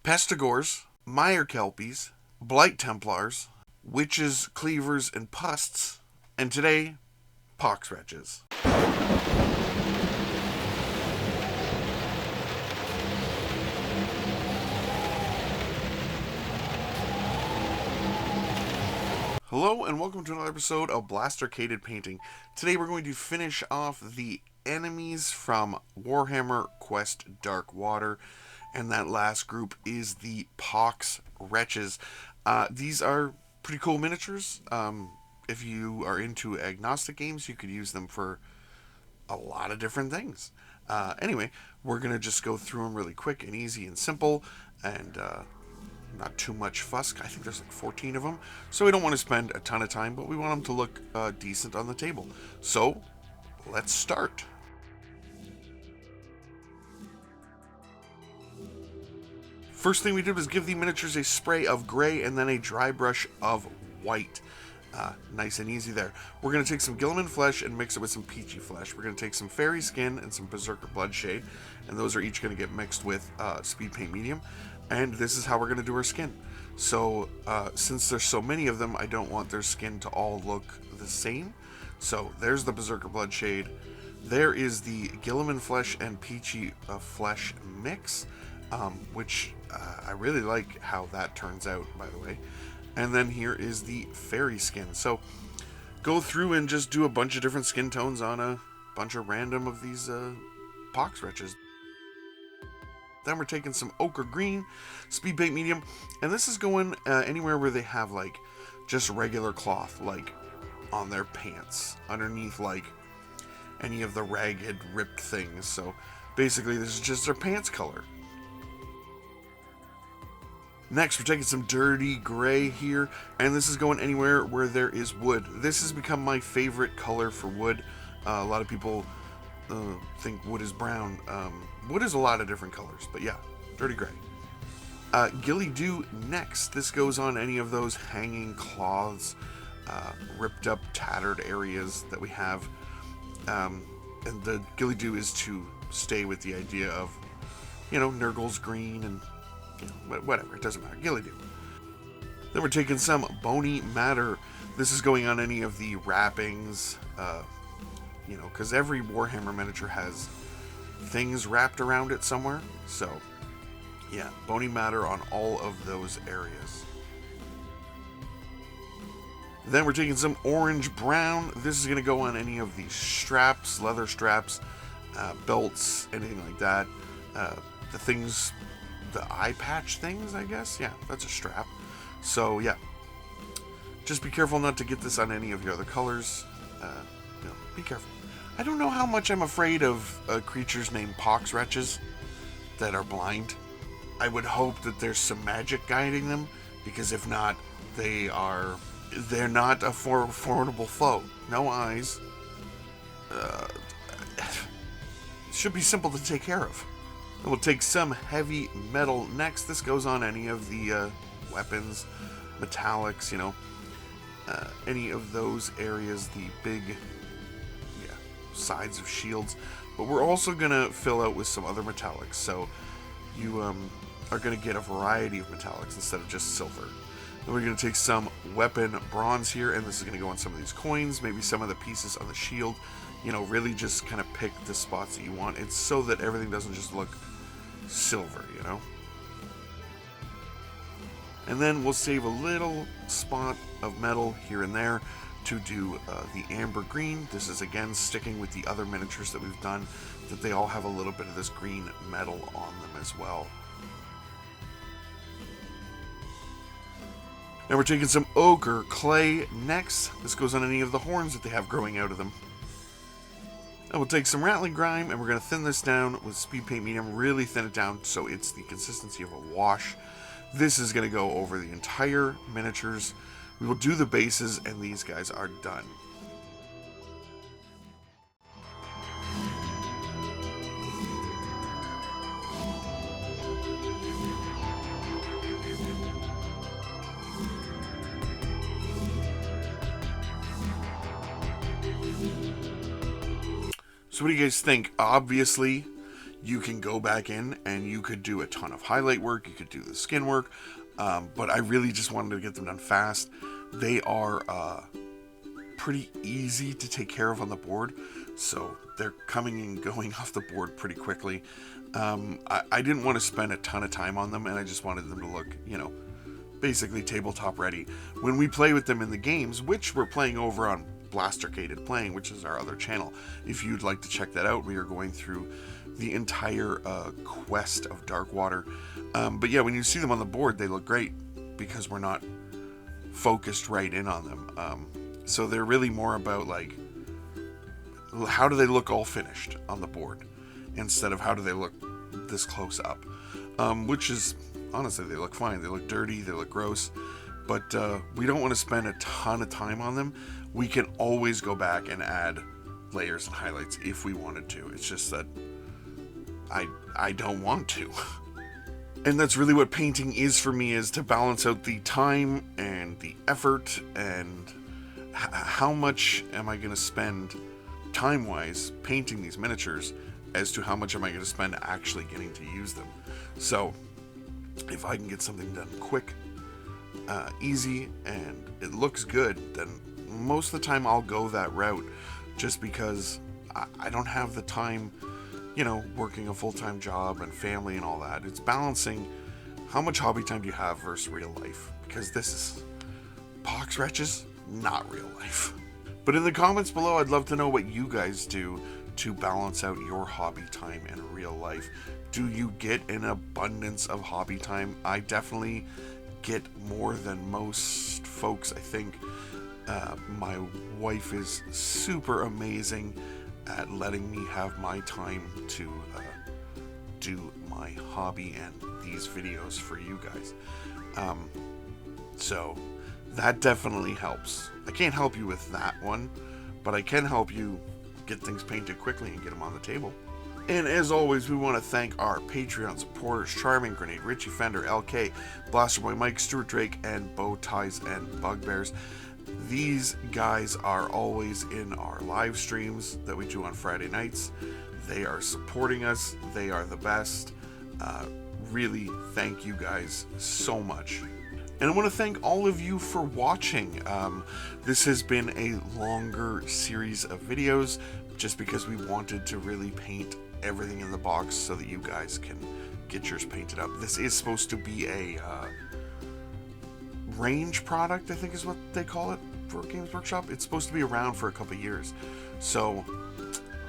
Pestigores, Mire Kelpies, Blight Templars, Witches, Cleavers, and Pusts, and today, Pox-Wretches. Hello and welcome to another episode of Blastercaded Painting. Today we're going to finish off the enemies from Warhammer Quest Dark Water, and that last group is the Pox-Wretches. These are pretty cool miniatures. If you are into agnostic games, you could use them for a lot of different things. Anyway, we're going to just go through them really quick and easy and simple, and not too much fuss. I think there's like 14 of them, so we don't want to spend a ton of time, but we want them to look decent on the table. So, let's start. First thing we did was give the miniatures a spray of gray and then a dry brush of white. Nice and easy there. We're going to take some Guilliman flesh and mix it with some peachy flesh. We're going to take some fairy skin and some berserker bloodshade, and those are each going to get mixed with speed paint medium. And this is how we're going to do our skin. So since there's so many of them, I don't want their skin to all look the same. So there's the berserker bloodshade. There is the Guilliman flesh and peachy flesh mix, which I really like how that turns out, by the way. And then here is the fairy skin. So go through and just do a bunch of different skin tones on a bunch of random of these Pox-Wretches. Then we're taking some ochre green, speed paint medium, and this is going anywhere where they have like just regular cloth, like on their pants, underneath like any of the ragged, ripped things. So basically this is just their pants color. Next, we're taking some dirty gray here, and this is going anywhere where there is wood. This has become my favorite color for wood. A lot of people think wood is brown. Wood is a lot of different colors, but yeah, dirty gray. Ghillie Dhu next. This goes on any of those hanging cloths, ripped up, tattered areas that we have. And the Ghillie Dhu is to stay with the idea of, you know, Nurgle's green and whatever, it doesn't matter. Ghillie Dhu. Then we're taking some Bony Matter. This is going on any of the wrappings, you know, because every Warhammer miniature has things wrapped around it somewhere. So, yeah, Bony Matter on all of those areas. Then we're taking some orange brown. This is going to go on any of these straps, leather straps, belts, anything like that. The things, the eye patch things, I guess. Yeah, that's a strap. So, yeah. Just be careful not to get this on any of your other colors. You know, be careful. I don't know how much I'm afraid of creatures named Pox-Wretches that are blind. I would hope that there's some magic guiding them, because if not, they're not a formidable foe. No eyes. Should be simple to take care of. And we'll take some heavy metal next. This goes on any of the weapons, metallics, you know, any of those areas, the big sides of shields. But we're also going to fill out with some other metallics, so you are going to get a variety of metallics instead of just silver. Then we're going to take some weapon bronze here, and this is going to go on some of these coins, maybe some of the pieces on the shield. You know, really just kind of pick the spots that you want. It's so that everything doesn't just look silver, you know. And then we'll save a little spot of metal here and there to do the amber green. This is again sticking with the other miniatures that we've done, that they all have a little bit of this green metal on them as well. Now we're taking some ochre clay next. This goes on any of the horns that they have growing out of them. And we'll take some rattling grime, and we're going to thin this down with speed paint medium, really thin it down so it's the consistency of a wash. This is going to go over the entire miniatures. We will do the bases, and these guys are done. So what do you guys think? Obviously, you can go back in and you could do a ton of highlight work, you could do the skin work, but I really just wanted to get them done fast. They are pretty easy to take care of on the board, so they're coming and going off the board pretty quickly. I didn't want to spend a ton of time on them, and I just wanted them to look, basically tabletop ready. When we play with them in the games, which we're playing over on Blastercaded Playing, which is our other channel, if you'd like to check that out, we are going through the entire quest of Darkwater. But yeah, when you see them on the board, they look great because we're not focused right in on them. So they're really more about like, how do they look all finished on the board instead of how do they look this close up, which is honestly, they look fine. They look dirty, they look gross, but we don't want to spend a ton of time on them. We can always go back and add layers and highlights if we wanted to. It's just that I don't want to. And that's really what painting is for me, is to balance out the time and the effort and how much am I going to spend time-wise painting these miniatures as to how much am I going to spend actually getting to use them. So if I can get something done quick, easy, and it looks good, then most of the time I'll go that route, just because I don't have the time, working a full-time job and family and all that. It's balancing how much hobby time do you have versus real life, because this is Pox-Wretches, not real life. But in the comments below, I'd love to know what you guys do to balance out your hobby time and real life. Do you get an abundance of hobby time? I definitely get more than most folks, I think. My wife is super amazing at letting me have my time to do my hobby and these videos for you guys. So that definitely helps. I can't help you with that one, but I can help you get things painted quickly and get them on the table. And as always, we want to thank our Patreon supporters: Charming Grenade, Richie Fender, LK, Blaster Boy Mike, Stuart Drake, and Bow Ties and Bugbears. These guys are always in our live streams that we do on Friday nights. They are supporting us. They are the best. Really, thank you guys so much. And I want to thank all of you for watching. This has been a longer series of videos just because we wanted to really paint everything in the box so that you guys can get yours painted up. This is supposed to be a range product, I think is what they call it for Games Workshop. It's supposed to be around for a couple years, so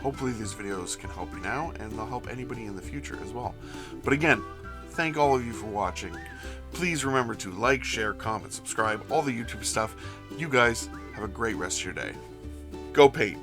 hopefully these videos can help you now, and they'll help anybody in the future as well. But again, thank all of you for watching. Please remember to like, share, comment, subscribe, all the YouTube stuff. You guys have a great rest of your day. Go paint!